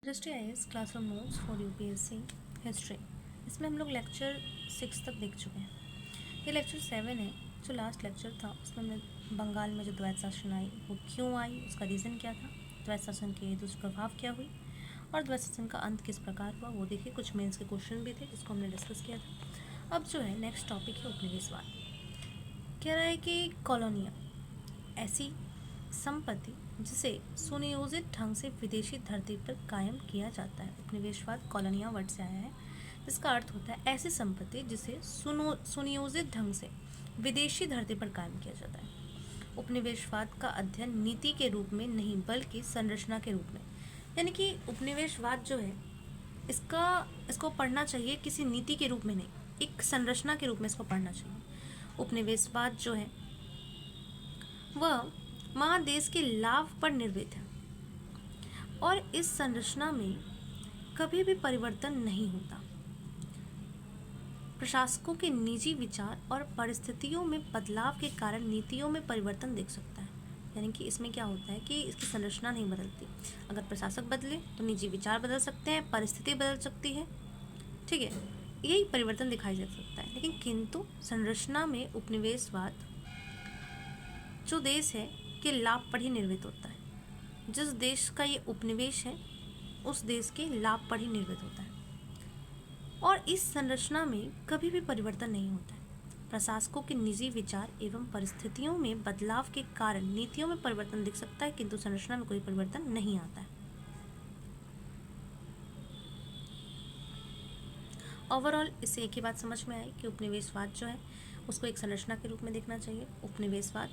दृष्टि IAS classroom notes for UPSC history. इसमें हम लोग लेक्चर 6 तक देख चुके हैं। ये लेक्चर 7 है। जो लास्ट लेक्चर था उसमें हमने बंगाल में जो द्वैत शासन आई वो क्यों आई, उसका रीज़न क्या था, द्वैत शासन के दुष्प्रभाव क्या हुई और द्वैत शासन का अंत किस प्रकार हुआ वो देखिए। कुछ मेंस के क्वेश्चन भी थे जिसको हमने डिस्कस किया था। अब जो है नेक्स्ट टॉपिक है उपनिवेशवाद। कह रहा है कि कॉलोनियाँ ऐसी संपत्ति जिसे सुनियोजित ढंग से विदेशी धरती पर कायम किया जाता है। उपनिवेशवाद कॉलोनियाँ वर्ड से आया है जिसका अर्थ होता है ऐसी संपत्ति जिसे सुनियोजित ढंग से विदेशी धरती पर कायम किया जाता है। उपनिवेशवाद का अध्ययन नीति के रूप में नहीं बल्कि संरचना के रूप में, यानी कि उपनिवेशवाद जो है इसको पढ़ना चाहिए किसी नीति के रूप में नहीं, एक संरचना के रूप में इसको पढ़ना चाहिए। उपनिवेशवाद जो है वह महादेश के लाभ पर निर्मित है और इस संरचना में कभी भी परिवर्तन नहीं होता। प्रशासकों के निजी विचार और परिस्थितियों में बदलाव के कारण नीतियों में परिवर्तन देख सकता है। यानी कि इसमें क्या होता है कि इसकी संरचना नहीं बदलती। अगर प्रशासक बदले तो निजी विचार बदल सकते हैं, परिस्थिति बदल सकती है, ठीक है, यही परिवर्तन दिखाई दे सकता है। लेकिन किंतु संरचना में उपनिवेशवाद जो देश है के लाभ पर ही निर्मित होता है। जिस देश का ये उपनिवेश है उस देश के लाभ पर ही निर्मित होता है और इस संरचना में कभी भी परिवर्तन नहीं होता है। प्रशासकों के निजी विचार एवं परिस्थितियों में बदलाव के कारण नीतियों में परिवर्तन दिख सकता है किंतु संरचना में कोई परिवर्तन नहीं आता है। ओवरऑल इससे एक ही बात समझ में आई कि उपनिवेशवाद जो है उसको एक संरचना के रूप में देखना चाहिए। उपनिवेशवाद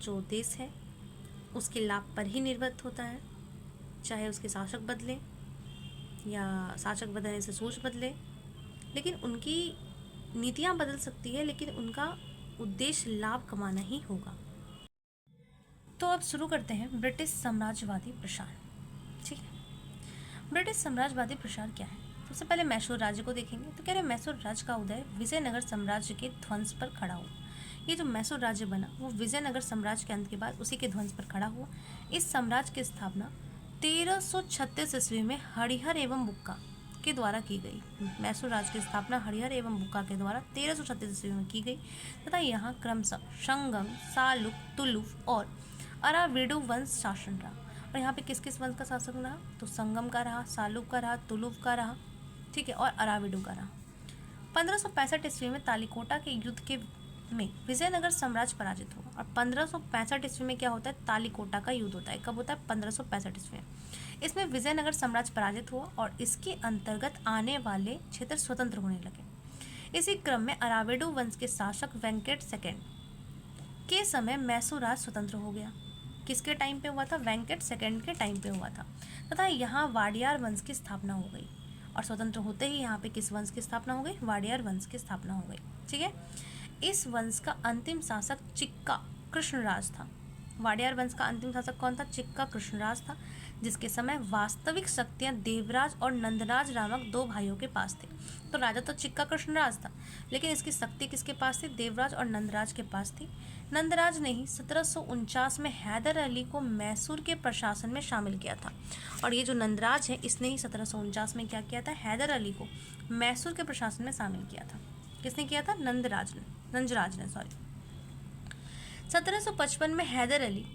जो देश है उसके लाभ पर ही निर्भर होता है, चाहे उसके शासक बदले या शासक बदलने से सोच बदले, लेकिन उनकी नीतियाँ बदल सकती है लेकिन उनका उद्देश्य लाभ कमाना ही होगा। तो अब शुरू करते हैं ब्रिटिश साम्राज्यवादी प्रसार। ठीक है, ब्रिटिश साम्राज्यवादी प्रसार क्या है। सबसे पहले मैसूर राज्य को देखेंगे तो कह रहे मैसूर राज्य का उदय विजयनगर साम्राज्य के ध्वंस पर खड़ा हुआ। ये जो मैसूर राज्य बना वो विजयनगर साम्राज्य के अंत के बाद उसी के ध्वंस पर खड़ा हुआ। इस साम्राज्य की स्थापना 1336 ईस्वी में हरिहर एवं बुक्का के द्वारा की गई। मैसूर राज्य की स्थापना हरिहर एवं बुक्का के द्वारा 1336 ईस्वी में की गई तथा यहाँ क्रमशः संगम, सालुक, तुलुक और अराविडु वंश शासन रहा। और यहाँ पे किस किस वंश का शासन रहा, तो संगम का रहा, सालुक का रहा, तुलुक का रहा, ठीक है, और अराविडु का रहा। 1565 ईस्वी में तालीकोटा के युद्ध के में विजयनगर साम्राज्य पराजित हुआ और 1565 ईस्वी में क्या होता है, तालीकोटा का युद्ध होता है। कब होता है, 1565 ईस्वी में। इसमें विजयनगर साम्राज्य पराजित हुआ और इसके अंतर्गत आने वाले क्षेत्र स्वतंत्र होने लगे। इसी क्रम में अराविडु वंश के शासक वेंकट सेकंड के समय मैसूर राज्य स्वतंत्र हो गया। किसके टाइम पे हुआ था, वेंकट सेकंड के टाइम पे हुआ था तथा यहाँ वाडियार वंश की स्थापना हो गई और स्वतंत्र होते ही यहाँ पे किस वंश की स्थापना हो गई, वाडियार वंश की स्थापना हो गई। ठीक है, इस वंश का अंतिम शासक चिक्का कृष्णराज था। वाडियार वंश का अंतिम शासक कौन था, चिक्का कृष्णराज था, जिसके समय वास्तविक शक्तियां देवराज और नंदराज नामक दो भाइयों के पास थे। तो राजा तो चिक्का कृष्णराज था लेकिन इसकी शक्ति किसके पास थी, देवराज और नंदराज के पास थी। नंदराज ने ही 1749 में हैदर अली को मैसूर के प्रशासन में शामिल किया था और ये जो नंदराज है इसने ही 1749 में क्या किया था, हैदर अली को मैसूर के प्रशासन में शामिल किया था। किसने किया था, नंजराज ने 1755 में हैदर अली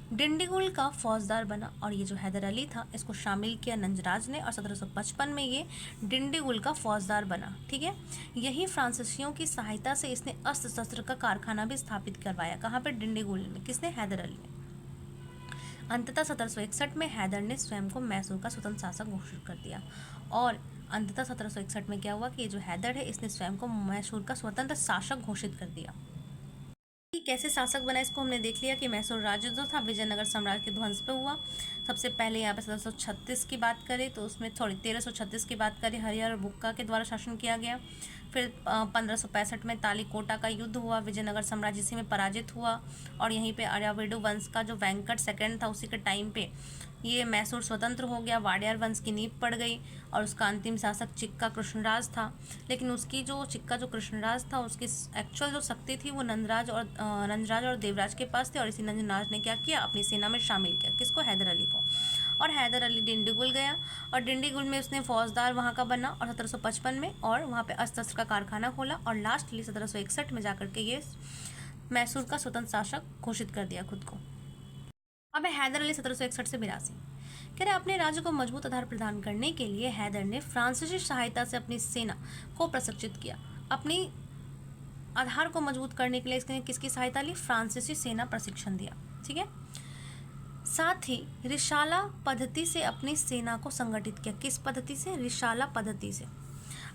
डिंडीगुल का फौजदार बना और ये जो हैदर अली था इसको शामिल किया नंजराज ने और 1755 में ये डिंडीगुल का फौजदार बना। ठीक है, यही फ्रांसीसियों की सहायता से इसने अस्त्र शस्त्र का कारखाना भी स्थापित करवाया। कहाँ पे, डिंडीगुल में। किसने, हैदर अली ने। अंततः 1761 में हैदर ने स्वयं को मैसूर का स्वतंत्र शासक घोषित कर दिया और अंततः 1761 में क्या हुआ कि ये जो हैदर है इसने स्वयं को मैसूर का स्वतंत्र शासक घोषित कर दिया। कैसे शासक बना इसको हमने देख लिया कि मैसूर राज्य जो था विजयनगर साम्राज्य के ध्वंस पे हुआ। सबसे पहले यहाँ पे 1736 की बात करें तो उसमें 1336 की बात करें, हरिहर और बुक्का के द्वारा शासन किया गया। फिर 1565 में तालीकोटा का युद्ध हुआ, विजयनगर साम्राज्य इसी में पराजित हुआ और यहीं पे अराविडु वंश का जो वेंकट सेकंड था उसी के टाइम पे ये मैसूर स्वतंत्र हो गया। वाडियार वंश की नींव पड़ गई और उसका अंतिम शासक चिक्का कृष्णराज था। लेकिन उसकी जो कृष्णराज था उसकी एक्चुअल जो शक्ति थी वो नंदराज और देवराज के पास थी और इसी नंदराज ने क्या किया, अपनी सेना में शामिल किया। किसको, हैदर अली को। और हैदर अली डिंडीगुल गया और डिंडीगुल में उसने फौजदार वहाँ का बना और 1755 में और वहाँ पे अस्त्र का कारखाना खोला और लास्टली 1761 में जाकर के ये मैसूर का स्वतंत्र शासक घोषित कर दिया खुद को। अब हैदर अली 1761 से 82 कह रहे अपने राज्य को मजबूत आधार प्रदान करने के लिए हैदर ने फ्रांसीसी सहायता से अपनी सेना को प्रशिक्षित किया। अपनी आधार को मजबूत करने के लिए इसने किसकी सहायता ली? फ्रांसीसी सेना प्रशिक्षण दिया। ठीक है, साथ ही रिशाला पद्धति से अपनी सेना को संगठित किया। किस पद्धति से? रिशाला पद्धति से।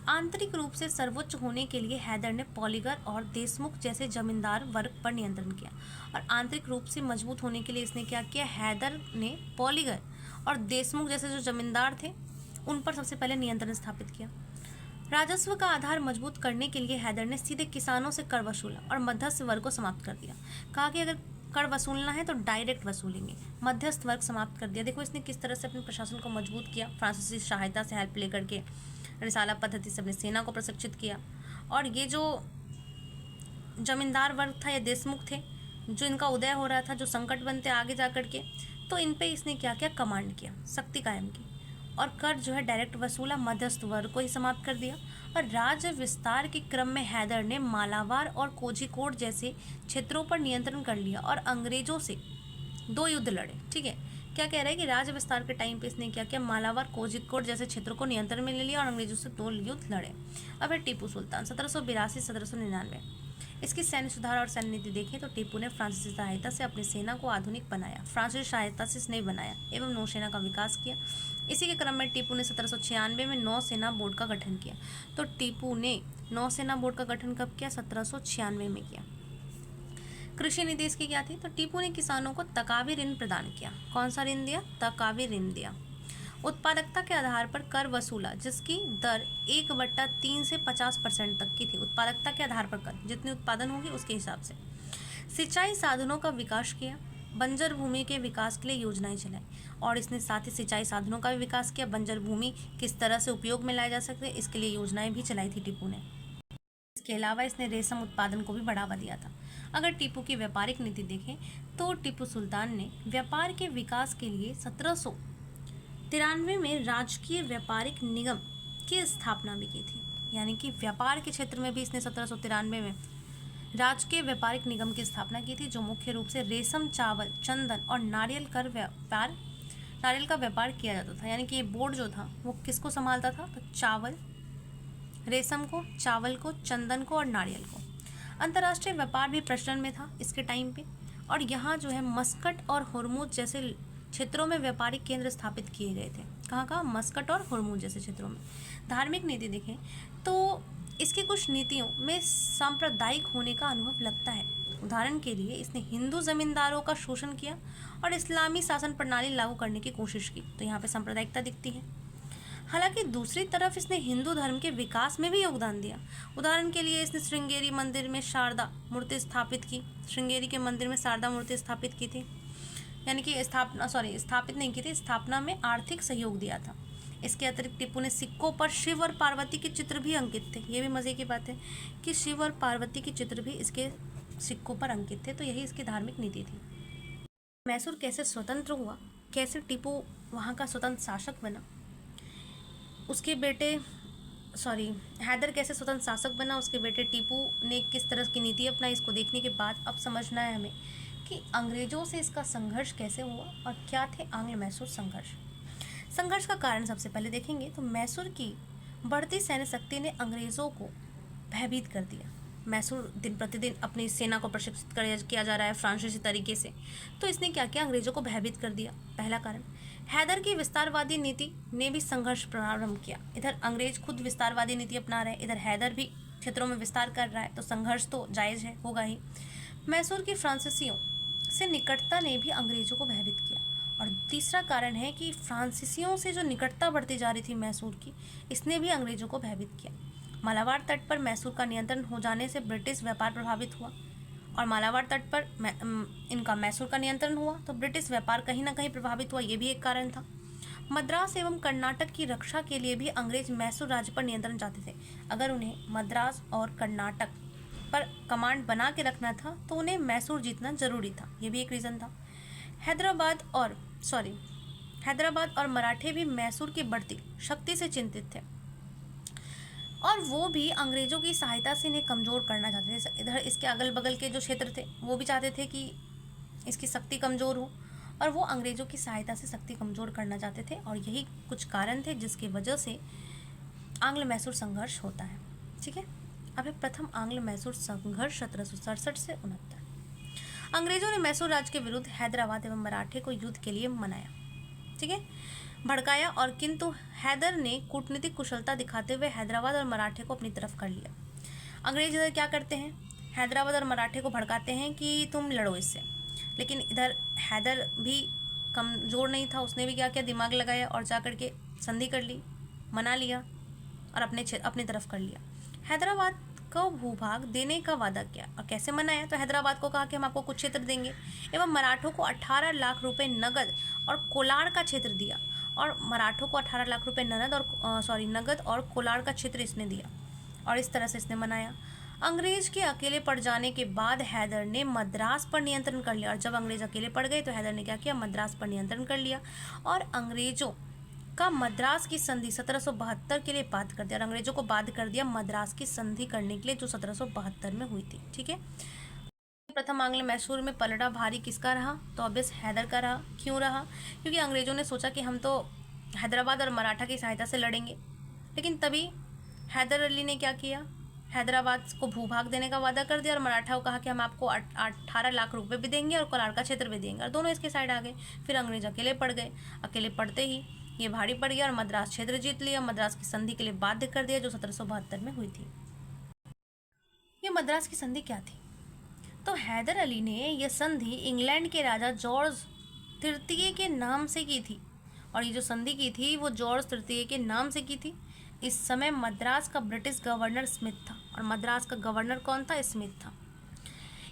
आंतरिक रूप से सर्वोच्च होने के लिए हैदर ने पॉलीगर और देशमुख जैसे जमींदार वर्ग पर नियंत्रण किया। और आंतरिक रूप से मजबूत होने के लिए इसने क्या किया? हैदर ने पॉलीगर और देशमुख जैसे जो जमींदार थे उन पर सबसे पहले नियंत्रण स्थापित किया। राजस्व का आधार मजबूत करने के लिए हैदर ने सीधे किसानों से कर वसूला और मध्यस्थ वर्ग को समाप्त कर दिया। कहा कि अगर कर वसूलना है तो डायरेक्ट वसूलेंगे, मध्यस्थ वर्ग समाप्त कर दिया। देखो इसने किस तरह से अपने प्रशासन को मजबूत किया, फ्रांसीसी सहायता से हेल्प लेकर के रिसाला पद्धति से अपनी सेना को प्रशिक्षित किया। और ये जो जमींदार वर्ग था या देशमुख थे जो इनका उदय हो रहा था, जो संकट बनते आगे जा कर के, तो इन पे इसने क्या किया? कमांड किया, शक्ति कायम की और कर जो है डायरेक्ट वसूला, मध्यस्थ वर्ग को ही समाप्त कर दिया। और राज्य विस्तार के क्रम में हैदर ने मालाबार और कोझिकोड जैसे क्षेत्रों पर नियंत्रण कर लिया और अंग्रेजों से 2 युद्ध लड़े। ठीक है, क्या कह रहा है कि राज्य विस्तार के टाइम पे इसने क्या किया? मालाबार, कोझिकोड जैसे क्षेत्रों को नियंत्रण में ले लिया और अंग्रेजों से 2 युद्ध लड़े। अब है टीपू सुल्तान 1782-1799। इसकी सैन्य सुधार और सैन्य नीति देखें तो टीपू ने फ्रांसीसी सहायता से अपनी सेना को आधुनिक बनाया, फ्रांसीसी सहायता से इसने बनाया एवं नौसेना का विकास किया। इसी के क्रम में टीपू ने 1796 में नौसेना बोर्ड का गठन किया। तो टीपू ने नौसेना बोर्ड का गठन कब किया? 1796 में किया। कृषि नीति इसकी क्या थी? तो टीपू ने किसानों को तकावी ऋण प्रदान किया। कौन सा ऋण दिया? तकावी ऋण दिया। उत्पादकता के आधार पर कर वसूला जिसकी दर 1/3 से 50% तक की थी। उत्पादकता के आधार पर कर, जितनी उत्पादन होगी उसके हिसाब से। सिंचाई साधनों का विकास किया, बंजर भूमि के विकास के लिए योजनाएं चलाई और इसने साथ ही सिंचाई साधनों का भी विकास किया। बंजर भूमि किस तरह से उपयोग में लाए जा सकते हैं इसके लिए योजनाएं भी चलाई थी टीपू ने। इसके अलावा इसने रेशम उत्पादन को भी बढ़ावा दिया था। अगर टीपू की व्यापारिक नीति देखें तो टीपू सुल्तान ने व्यापार के विकास के लिए 1793 में राजकीय व्यापारिक निगम की स्थापना भी की थी। यानी कि व्यापार के क्षेत्र में भी इसने 1793 में राजकीय व्यापारिक निगम की स्थापना की थी जो मुख्य रूप से रेशम, चावल, चंदन और नारियल का व्यापार किया जाता था। यानी कि ये बोर्ड जो था वो किसको संभालता था? तो चावल, रेशम को, चावल को, चंदन को और नारियल को। अंतर्राष्ट्रीय व्यापार भी प्रचलन में था इसके टाइम पे और यहाँ जो है मस्कट और हुरमुज जैसे क्षेत्रों में व्यापारिक केंद्र स्थापित किए गए थे। कहाँ? मस्कट और हुरमुज जैसे क्षेत्रों में। धार्मिक नीति देखें तो इसकी कुछ नीतियों में सांप्रदायिक होने का अनुभव लगता है। उदाहरण के लिए इसने हिंदू जमींदारों का शोषण किया और इस्लामी शासन प्रणाली लागू करने की कोशिश की, तो यहाँ पे सांप्रदायिकता दिखती है। हालांकि दूसरी तरफ इसने हिंदू धर्म के विकास में भी योगदान दिया। उदाहरण के लिए इसने श्रृंगेरी मंदिर में शारदा मूर्ति स्थापित की, श्रृंगेरी के मंदिर में शारदा मूर्ति स्थापित की थी। यानी कि स्थापित नहीं की थी, स्थापना में आर्थिक सहयोग दिया था। इसके अतिरिक्त टीपू ने सिक्कों पर शिव और पार्वती के चित्र भी अंकित थे। ये भी मज़े की बात है कि शिव और पार्वती के चित्र भी इसके सिक्कों पर अंकित थे। तो यही इसकी धार्मिक नीति थी। मैसूर कैसे स्वतंत्र हुआ, कैसे टीपू वहाँ का स्वतंत्र शासक बना, उसके बेटे हैदर कैसे स्वतंत्र शासक बना, उसके बेटे टीपू ने किस तरह की नीति अपनाई, इसको देखने के बाद अब समझना है हमें कि अंग्रेजों से इसका संघर्ष कैसे हुआ और क्या थे आंग्ल मैसूर संघर्ष का कारण सबसे पहले देखेंगे तो मैसूर की बढ़ती सैन्य शक्ति ने अंग्रेज़ों को भयभीत कर दिया। मैसूर दिन प्रतिदिन अपनी सेना को प्रशिक्षित किया जा रहा है फ्रांसीसी तरीके से, तो इसने क्या किया? अंग्रेज़ों को भयभीत कर दिया। पहला कारण। हैदर की विस्तारवादी नीति ने भी संघर्ष प्रारंभ किया। इधर अंग्रेज खुद विस्तारवादी नीति अपना रहे, इधर हैदर भी क्षेत्रों में विस्तार कर रहा है, तो संघर्ष तो जायज़ है, होगा ही। मैसूर की फ्रांसीसियों से निकटता ने भी अंग्रेजों को भयभीत किया। और तीसरा कारण है कि फ्रांसीसियों से जो निकटता बढ़ती जा रही थी मैसूर की, इसने भी अंग्रेजों को भयभीत किया। मालाबार तट पर मैसूर का नियंत्रण हो जाने से ब्रिटिश व्यापार प्रभावित हुआ और मालाबार तट पर इनका मैसूर का नियंत्रण हुआ तो ब्रिटिश व्यापार कहीं ना कहीं प्रभावित हुआ, ये भी एक कारण था। मद्रास एवं कर्नाटक की रक्षा के लिए भी अंग्रेज मैसूर राज्य पर नियंत्रण चाहते थे। अगर उन्हें मद्रास और कर्नाटक पर कमांड बना के रखना था तो उन्हें मैसूर जीतना जरूरी था, ये भी एक रीज़न था। हैदराबाद और मराठे भी मैसूर की बढ़ती शक्ति से चिंतित थे और वो भी अंग्रेजों की सहायता से इन्हें कमज़ोर करना चाहते थे। इधर इसके अगल बगल के जो क्षेत्र थे वो भी चाहते थे कि इसकी शक्ति कमज़ोर हो और वो अंग्रेजों की सहायता से शक्ति कमज़ोर करना चाहते थे और यही कुछ कारण थे जिसकी वजह से आंग्ल मैसूर संघर्ष होता है। ठीक है, अब है प्रथम आंग्ल मैसूर संघर्ष 1767 से 69। अंग्रेजों ने मैसूर राज्य के विरुद्ध हैदराबाद एवं मराठे को युद्ध के लिए मनाया, ठीक है, भड़काया और किंतु हैदर ने कूटनीतिक कुशलता दिखाते हुए हैदराबाद और मराठे को अपनी तरफ कर लिया। अंग्रेज इधर क्या करते हैं, हैदराबाद और मराठे को भड़काते हैं कि तुम लड़ो इससे, लेकिन इधर हैदर भी कमज़ोर नहीं था, उसने भी क्या किया, दिमाग लगाया और जा कर के संधि कर ली, मना लिया और अपनी तरफ कर लिया। हैदराबाद को भूभाग देने का वादा किया और कैसे मनाया, तो हैदराबाद को कहा कि हम आपको कुछ क्षेत्र देंगे एवं मराठों को 18 लाख रुपए नगद और कोलार का क्षेत्र दिया और मराठों को 18 लाख रुपए नगद और कोलार का क्षेत्र इसने दिया और इस तरह से इसने मनाया। अंग्रेज के अकेले पड़ जाने के बाद हैदर ने मद्रास पर नियंत्रण कर लिया और जब अंग्रेज अकेले पड़ गए तो हैदर ने क्या किया, मद्रास पर नियंत्रण कर लिया और अंग्रेजों का मद्रास की संधि 1772 के लिए बाध्य कर दिया और अंग्रेजों को बाध्य कर दिया मद्रास की संधि करने के लिए जो 1772 में हुई थी। ठीक है, प्रथम आंग्ल मैसूर में पलड़ा भारी किसका रहा, तो ऑब्वियस हैदर का रहा। क्यों रहा, क्योंकि अंग्रेजों ने सोचा कि हम तो हैदराबाद और मराठा की सहायता से लड़ेंगे, लेकिन तभी हैदर अली ने क्या किया, हैदराबाद को भूभाग देने का वादा कर दिया और मराठा को कहा कि हम आपको 18 लाख रुपए भी देंगे और कोलार का क्षेत्र भी देंगे और दोनों इसके साइड आ गए। फिर अंग्रेज अकेले पड़ गए, अकेले पड़ते ही ये भारी पड़ गया और मद्रास क्षेत्र जीत लिया, मद्रास की संधि के लिए बाध्य कर दिया जो 1772 में हुई थी। ये मद्रास की संधि क्या थी, तो हैदर अली ने यह संधि इंग्लैंड के राजा जॉर्ज तृतीय के नाम से की थी और ये जो संधि की थी वो जॉर्ज तृतीय के नाम से की थी। इस समय मद्रास का ब्रिटिश गवर्नर स्मिथ था और मद्रास का गवर्नर कौन था, स्मिथ था,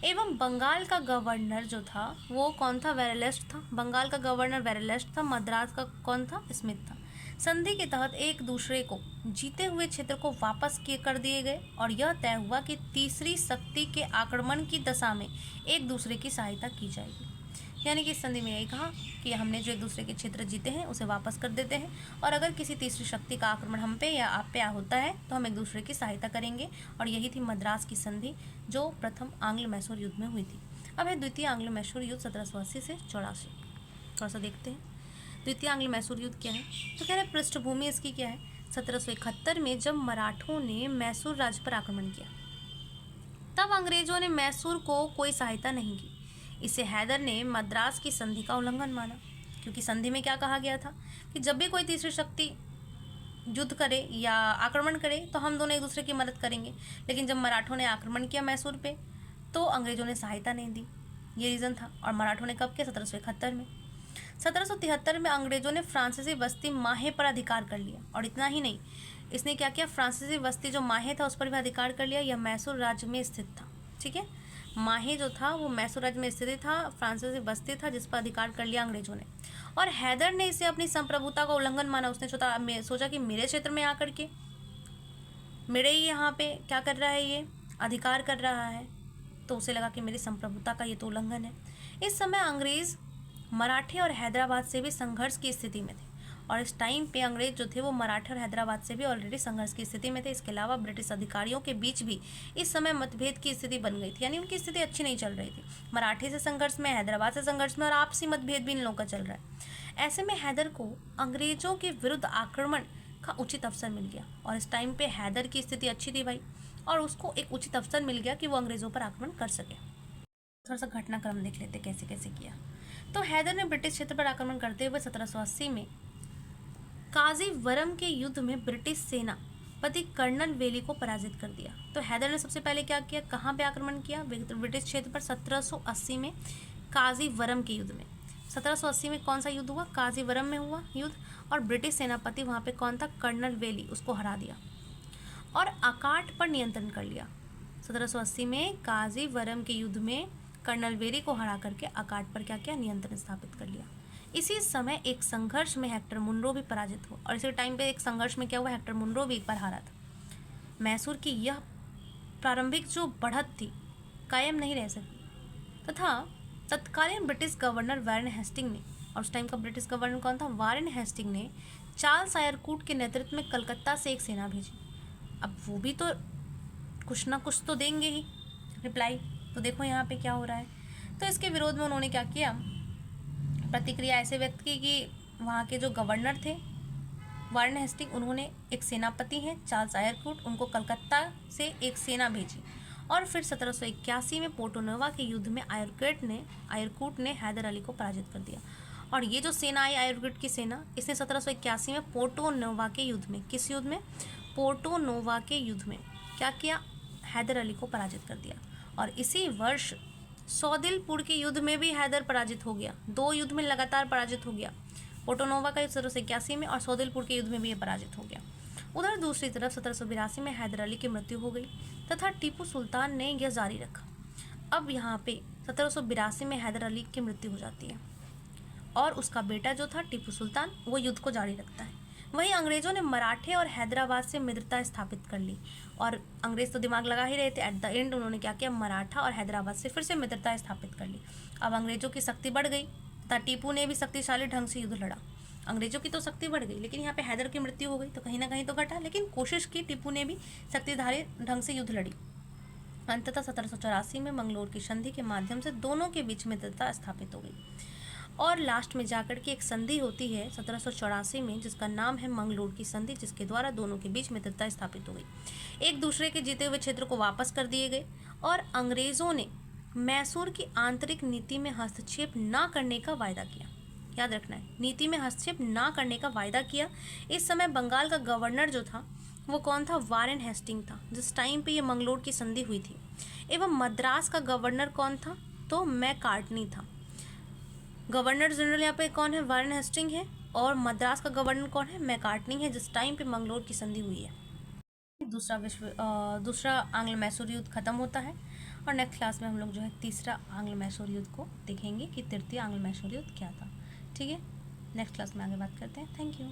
एवं बंगाल का गवर्नर जो था वो कौन था, वेरेलेस्ट था। बंगाल का गवर्नर वेरेलेस्ट था, मद्रास का कौन था, स्मिथ था। संधि के तहत एक दूसरे को जीते हुए क्षेत्र को वापस कर दिए गए और यह तय हुआ कि तीसरी शक्ति के आक्रमण की दशा में एक दूसरे की सहायता की जाएगी। यानी कि इस संधि में यही कहा कि हमने जो एक दूसरे के क्षेत्र जीते हैं उसे वापस कर देते हैं और अगर किसी तीसरी शक्ति का आक्रमण हम पे या आप पे होता है तो हम एक दूसरे की सहायता करेंगे और यही थी मद्रास की संधि जो प्रथम आंग्ल मैसूर युद्ध में हुई थी। अब है द्वितीय आंग्ल मैसूर युद्ध 1780 से 84। थोड़ा सा देखते हैं द्वितीय आंग्ल मैसूर युद्ध क्या है, तो कह रहे पृष्ठभूमि इसकी क्या है। 1771 में जब मराठों ने मैसूर राज्य पर आक्रमण किया तब अंग्रेजों ने मैसूर को कोई सहायता नहीं की। इसे हैदर ने मद्रास की संधि का उल्लंघन माना क्योंकि संधि में क्या कहा गया था कि जब भी कोई तीसरी शक्ति युद्ध करे या आक्रमण करे तो हम दोनों एक दूसरे की मदद करेंगे, लेकिन जब मराठों ने आक्रमण किया मैसूर पे तो अंग्रेजों ने सहायता नहीं दी। ये रीज़न था और मराठों ने कब किया, 1771 में। 1773 में अंग्रेजों ने फ्रांसीसी बस्ती माहे पर अधिकार कर लिया और इतना ही नहीं, इसने क्या किया, फ्रांसीसी बस्ती जो माहे था उस पर भी अधिकार कर लिया। यह मैसूर राज्य में स्थित था। ठीक है, माहे जो था वो मैसूर राज्य में स्थित था, फ्रांसीसी बस्ती था जिस पर अधिकार कर लिया अंग्रेजों ने और हैदर ने इसे अपनी संप्रभुता का उल्लंघन माना। उसने सोचा कि मेरे क्षेत्र में आकर के मेरे ही यहाँ पे क्या कर रहा है, ये अधिकार कर रहा है, तो उसे लगा कि मेरी संप्रभुता का ये तो उल्लंघन है। इस समय अंग्रेज मराठे और हैदराबाद से भी संघर्ष की स्थिति में थे और इस टाइम पे अंग्रेज जो थे वो मराठे और हैदराबाद से भी ऑलरेडी संघर्ष की स्थिति में थे। इसके अलावा ब्रिटिश अधिकारियों के बीच भी इस समय मतभेद की स्थिति बन गई थी, यानी उनकी स्थिति अच्छी नहीं चल रही थी। मराठे से संघर्ष में, हैदराबाद से संघर्ष में और आपसी मतभेद भी इन लोगों का चल रहा है। ऐसे में हैदर को अंग्रेजों के विरुद्ध आक्रमण का उचित अवसर मिल गया और इस टाइम पे हैदर की स्थिति अच्छी थी भाई और उसको एक उचित अवसर मिल गया कि वो अंग्रेजों पर आक्रमण कर सके। थोड़ा सा घटनाक्रम देख लेते कैसे कैसे किया। तो हैदर ने ब्रिटिश क्षेत्र पर आक्रमण करते हुए 1780 में काजीवरम के युद्ध में ब्रिटिश सेनापति कर्नल वेली को पराजित कर दिया। तो हैदर ने सबसे पहले क्या किया, कहाँ पे आक्रमण किया, ब्रिटिश क्षेत्र पर 1780 में काजीवरम के युद्ध में। 1780 में कौन सा युद्ध हुआ, काजीवरम में हुआ युद्ध और ब्रिटिश सेनापति वहाँ पे कौन था, कर्नल वेली, उसको हरा दिया और अकाट पर नियंत्रण कर लिया। 1780 में काजीवरम के युद्ध में कर्नल वेली को हरा करके अकाट पर क्या किया, नियंत्रण स्थापित कर लिया। इसी समय एक संघर्ष में हेक्टर मुनरो भी पराजित हुआ और इसी टाइम पे एक संघर्ष में क्या हुआ, हेक्टर मुनरो भी एक बार हारा था। मैसूर की यह प्रारंभिक जो बढ़त थी कायम नहीं रह सकी तथा तत्कालीन ब्रिटिश गवर्नर वारेन हेस्टिंग ने और उस टाइम का ब्रिटिश गवर्नर कौन था? वारेन हेस्टिंग ने चार्ल्स आयरकूट के नेतृत्व में कलकत्ता से एक सेना भेजी। अब वो भी तो कुछ ना कुछ तो देंगे ही रिप्लाई। तो देखो यहाँ पे क्या हो रहा है। तो इसके विरोध में उन्होंने क्या किया, प्रतिक्रिया ऐसे व्यक्त की कि वहाँ के जो गवर्नर थे वारेन हेस्टिंग, उन्होंने एक सेनापति हैं चार्ल्स आयरकूट, उनको कलकत्ता से एक सेना भेजी। और फिर 1781 में पोर्टोनोवा के युद्ध में आयरकूट ने हैदर अली को पराजित कर दिया। और ये जो सेना आई आयरकूट की सेना, इसने 1781 में पोर्टोनोवा के युद्ध में, किस युद्ध में? पोर्टोनोवा के युद्ध में क्या किया? हैदर अली को पराजित कर दिया। और इसी वर्ष सौदिलपुर के युद्ध में भी हैदर पराजित हो गया। 2 युद्ध में लगातार पराजित हो गया, पोर्टोनोवा का युद्ध 1781 में और सौदिलपुर के युद्ध में भी ये पराजित हो गया। उधर दूसरी तरफ 1782 में हैदर अली की मृत्यु हो गई तथा टीपू सुल्तान ने यह जारी रखा। अब यहाँ पे 1782 में हैदर अली की मृत्यु हो जाती है और उसका बेटा जो था टीपू सुल्तान, वो युद्ध को जारी रखता है। वहीं अंग्रेजों ने मराठे और हैदराबाद से मित्रता स्थापित कर ली और अंग्रेज तो दिमाग लगा ही रहे थे। एट द एंड उन्होंने क्या किया, मराठा और हैदराबाद से फिर से मित्रता स्थापित कर ली। अब अंग्रेजों की शक्ति बढ़ गई तथा टीपू ने भी शक्तिशाली ढंग से युद्ध लड़ा। अंग्रेजों की तो शक्ति बढ़ गई, लेकिन यहाँ पे हैदर की मृत्यु हो गई तो कहीं ना कहीं तो घटा, लेकिन कोशिश की टीपू ने भी शक्तिशाली ढंग से युद्ध लड़ी। अंततः 1784 में मंगलोर की संधि के माध्यम से दोनों के बीच मित्रता स्थापित हो गई और लास्ट में जाकर के एक संधि होती है 1784 में, जिसका नाम है मंगलोर की संधि, जिसके द्वारा दोनों के बीच मित्रता स्थापित हो गई। एक दूसरे के जीते हुए क्षेत्र को वापस कर दिए गए और अंग्रेजों ने मैसूर की आंतरिक नीति में हस्तक्षेप न करने का वायदा किया। याद रखना है, नीति में हस्तक्षेप न करने का वायदा किया। इस समय बंगाल का गवर्नर जो था वो कौन था? वारेन हेस्टिंग था, जिस टाइम पे ये मंगलोर की संधि हुई थी। एवं मद्रास का गवर्नर कौन था? तो मैकार्टनी था। गवर्नर जनरल यहाँ पे कौन है? वारेन हेस्टिंग है और मद्रास का गवर्नर कौन है? मैकार्टनी है, जिस टाइम पे मंगलोर की संधि हुई है। दूसरा आंग्ल मैसूर युद्ध खत्म होता है और नेक्स्ट क्लास में हम लोग जो है तीसरा आंग्ल मैसूर युद्ध को देखेंगे कि तृतीय आंग्ल मैसूर युद्ध क्या था। ठीक है, नेक्स्ट क्लास में आगे बात करते हैं। Thank you.